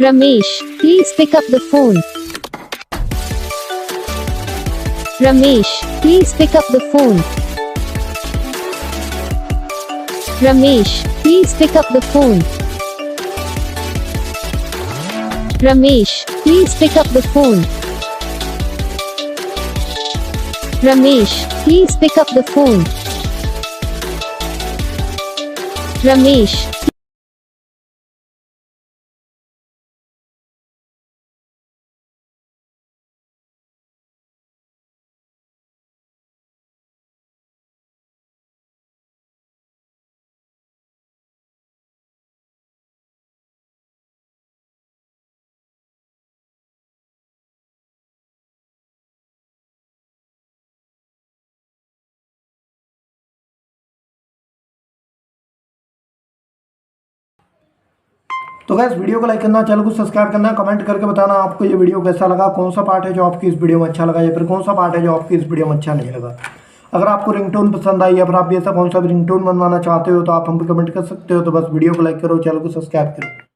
Ramesh, please pick up the phone. Ramesh, please pick up the phone. Ramesh, please pick up the phone. Ramesh, please pick up the phone. Ramesh, please pick up the phone. Ramesh, तो gas video को like करना, channel को subscribe करना, comment करके बताना आपको ये video कैसा लगा, कौन सा पार्ट है जो आपकी इस वीडियो में अच्छा लगा या फिर कौन सा पार्ट है जो आपकी इस वीडियो में अच्छा नहीं लगा। अगर आपको रिंगटोन पसंद आई या फिर आप भी ऐसा कौन सा भी रिंगटोन बनवाना चाहते हो तो आप हमको कमेंट कर सकते हो। तो बस वीडियो को लाइक करो, चैनल को सब्सक्राइब करो।